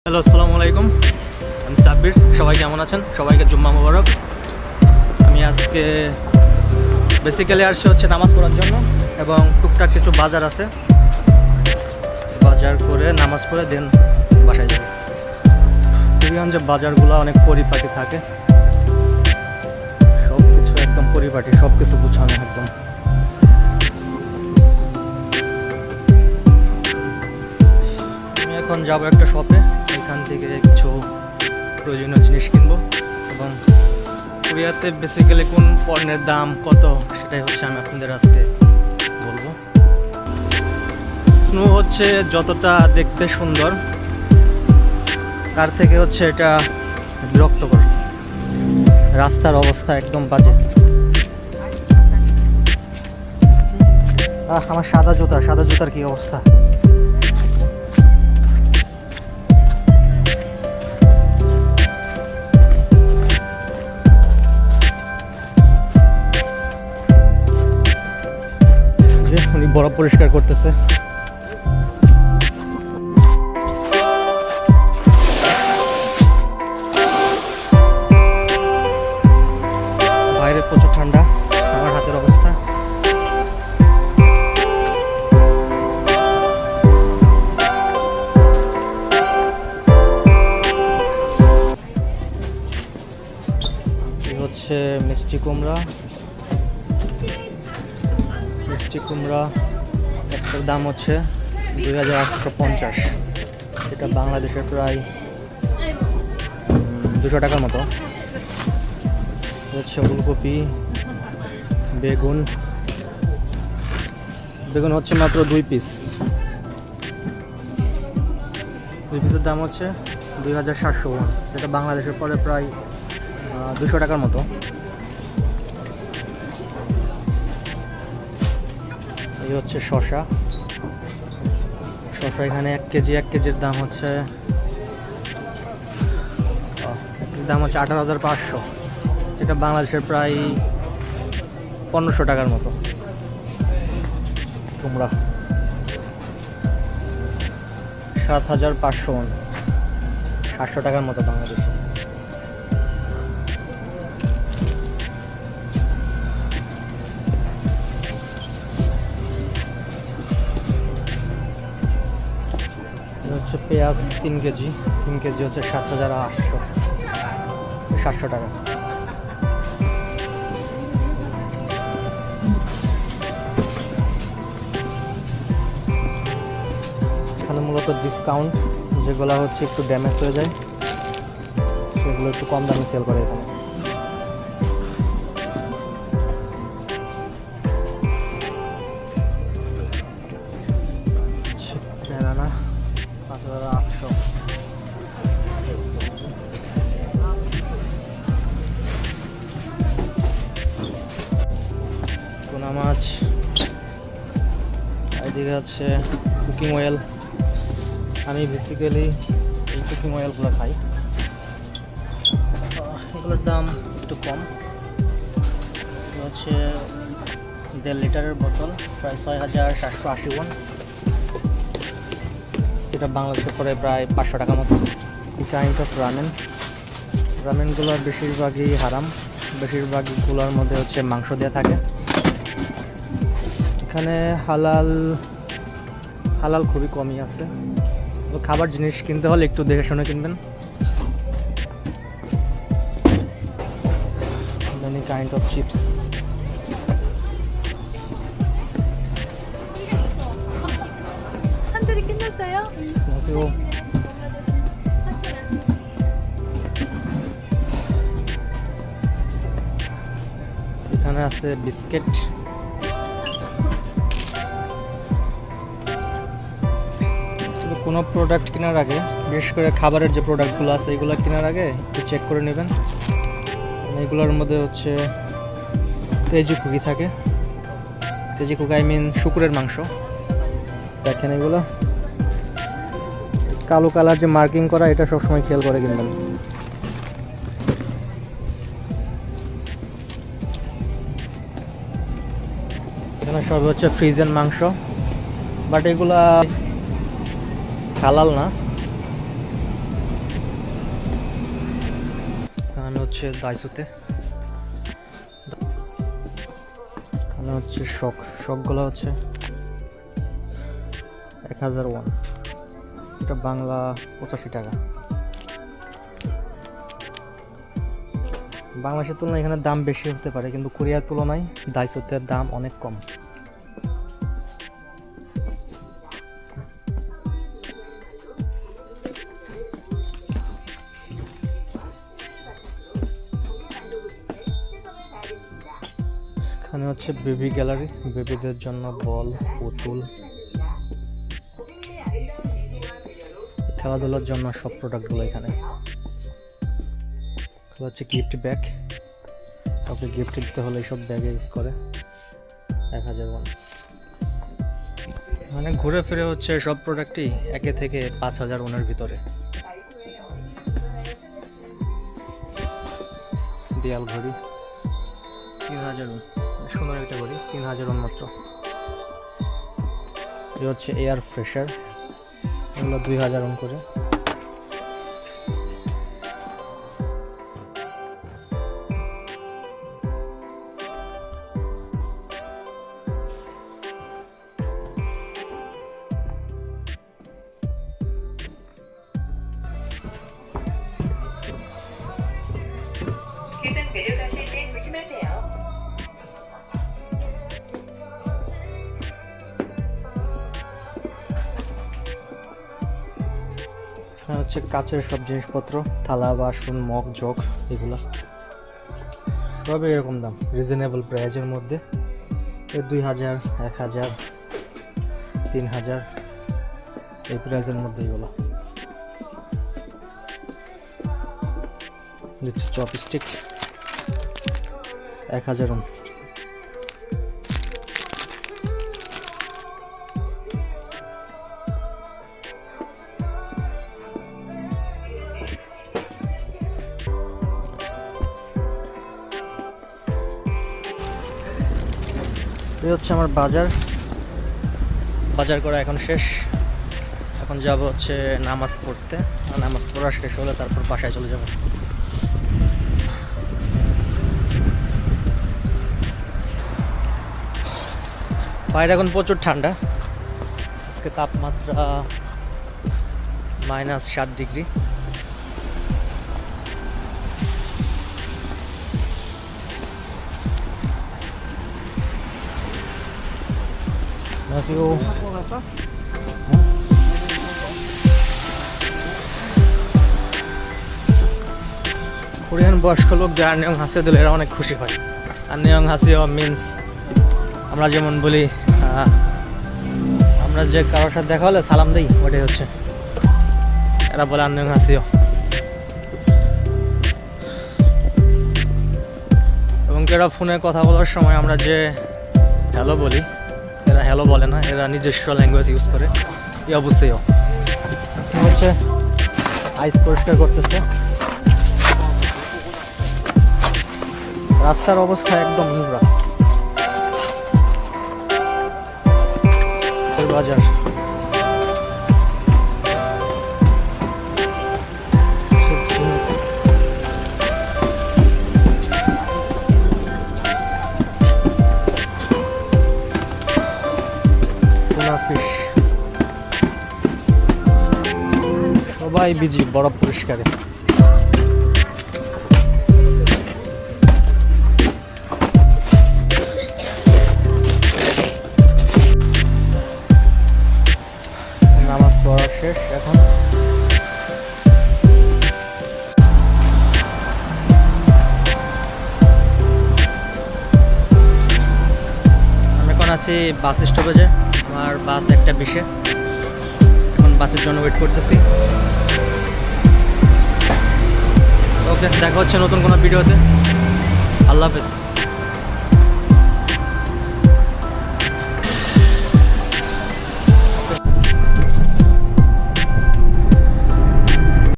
Hello, আসসালামু আলাইকুম। আমি সাব্বির। সবাই কেমন আছেন? সবাইকে জুম্মা মোবারক। আমি আজকে বেসিক্যালি আসছি হচ্ছে নামাজ পড়ার জন্য, এবং টুকটাক কিছু বাজার আছে, বাজার করে নামাজ পড়ে দেন বাসায় যাব। যে বাজারগুলো অনেক পরিপাটি থাকে, সব কিছু একদম পরিপাটি, সব কিছু গুছানো একদম। আমি এখন যাবো একটা শপে, এখান থেকে কিছু প্রয়োজনীয় জিনিস কিনবো, এবং কোরিয়াতে বেসিক্যালি কোন পণ্যের দাম কত সেটাই হচ্ছে আমি আপনাদের আজকে বলবো। স্নো হচ্ছে যতটা দেখতে সুন্দর, তার থেকে হচ্ছে এটা বিরক্তকর। রাস্তার অবস্থা একদম বাজে। আমার সাদা জুতার কি অবস্থা! উনি বরফ পরিষ্কার করতেছে। বাইরে প্রচুর ঠান্ডা, আমার হাতের অবস্থা। এই হচ্ছে মিষ্টি কুমড়া। একটার দাম হচ্ছে 2850, এটা বাংলাদেশের প্রায় 200 টাকার মতো। হচ্ছে ফুলকপি, বেগুন হচ্ছে মাত্র 2 পিস। 2 পিসের দাম হচ্ছে 2700 ওয়ান, যেটা বাংলাদেশের পরে প্রায় 200 টাকার মতো। এই হচ্ছে শসা এখানে 1 কেজির দাম হচ্ছে 18,500, যেটা বাংলাদেশের প্রায় 1500 টাকার মতো। কুমড়া 7,500, 700 টাকার মতো বাংলাদেশে। হচ্ছে পেঁয়াজ 3 কেজি হচ্ছে 7,700 টাকা। এখানে মূলত ডিসকাউন্ট, যেগুলো হচ্ছে একটু ড্যামেজ হয়ে যায় সেগুলো একটু কম দামে সেল করে এখানে। বেদানা 5,800। পোনা মাছ। এদিকে আছে কুকিং অয়েল। আমি বেসিক্যালি এই কুকিং অয়েলগুলো খাই, এগুলোর দাম একটু কম। হচ্ছে 1.5 লিটারের বোতল, প্রায় 6,780 ওয়ান, এটা বাংলাদেশের পরে প্রায় 500 টাকা মতো। কাইন্ড অফ রামেনগুলোর বেশিরভাগই হারাম, বেশিরভাগগুলোর মধ্যে হচ্ছে মাংস দেওয়া থাকে। এখানে হালাল খুবই কমই আছে। খাবার জিনিস কিনতে হলে একটু দেখে শুনে কিনবেন। Many kind of chips. এখানে আছে বিস্কিট। কোনো প্রোডাক্ট কেনার আগে, বিশেষ করে খাবারের যে প্রোডাক্টগুলো আছে এগুলো কেনার আগে একটু চেক করে নেবেন। এগুলোর মধ্যে হচ্ছে তেজি কুকি থাকে। তেজি কুকি শুকুরের মাংস। দেখেন এগুলো কালো কালার যে মার্কিং করা, এটা সবসময় খেয়াল করে কিনবেন। এখানে সব হচ্ছে ফ্রিজেন মাংস, বাট এগুলা হালাল না। হচ্ছে দাইসোতে, এখানে হচ্ছে শকগুলো হচ্ছে 1000 ওয়ান, এটা বাংলা 85 টাকা। বাংলাদেশের তুলনায় এখানে দাম বেশি হতে পারে, কিন্তু কোরিয়ার তুলনায় দাইসোতে দাম অনেক কম। এখানে হচ্ছে বেবি গ্যালারি, বেবিদের জন্য বল, পুতুল, খেলাধুলার জন্য সব প্রোডাক্টগুলো এখানে। হচ্ছে গিফট ব্যাগ, কাউকে গিফট দিতে হলে এইসব ব্যাগে ইউজ করে, 1000 ওয়ান। মানে ঘুরে ফিরে হচ্ছে সব প্রোডাক্টই 1 থেকে 5000 ওয়ানের ভিতরে। দেয়াল ঘড়ি 3000 ওয়ান, সুন্দর একটা ঘড়ি, 3000 ওয়ান মাত্র। এই হচ্ছে এয়ার ফ্রেশার, এগুলো 2000 ওয়ান করে। 계단 내려가실 때 조심하세요. হচ্ছে কাচের সব জিনিসপত্র, থালা বাসন, মগ, জগ, এগুলো সবই এরকম দাম, রিজনেবল প্রাইজের মধ্যে। 2000, 1000, 3000 এই প্রাইজের মধ্যে এগুলো দিচ্ছে। Chopstick 1000 one. এই হচ্ছে আমার বাজার করা এখন শেষ। এখন যাব হচ্ছে নামাজ পড়তে, নামাজ পড়া শেষ হলে তারপর বাসায় চলে যাব। বাইরে এখন প্রচুর ঠান্ডা, আজকে তাপমাত্রা -7 ডিগ্রি। 안녕하세요. কোরিয়ান বয়স্ক লোক যারা আন্নিয়ং হাসিও দিলে এরা অনেক খুশি হয়। আন্নিয়ং হাসিও মিন্স আমরা যেমন বলি, আমরা যে কারোর সাথে দেখা হলে সালাম দিই, ওটাই হচ্ছে এরা বলে আন্নিয়ং হাসিও। এবং এরা ফোনে কথা বলার সময় আমরা যে হ্যালো বলি, এরা হ্যালো বলে না, এরা নিজস্ব ল্যাঙ্গুয়েজ ইউজ করে। এই অবশ্যই হচ্ছে আইস পরিষ্কার করতেছে। রাস্তার অবস্থা একদম নোংরা। বাজার সবাই বিজি বরফ পরিষ্কারে। নামাজ পড়া শেষ এখন। আমি এখন আছি বাস স্টপেজে, আমার বাস 1:20। এখন বাসের জন্য ওয়েট করতেছি। ওকে, দেখা হচ্ছে নতুন কোনো ভিডিওতে। আল্লাহ হাফেজ।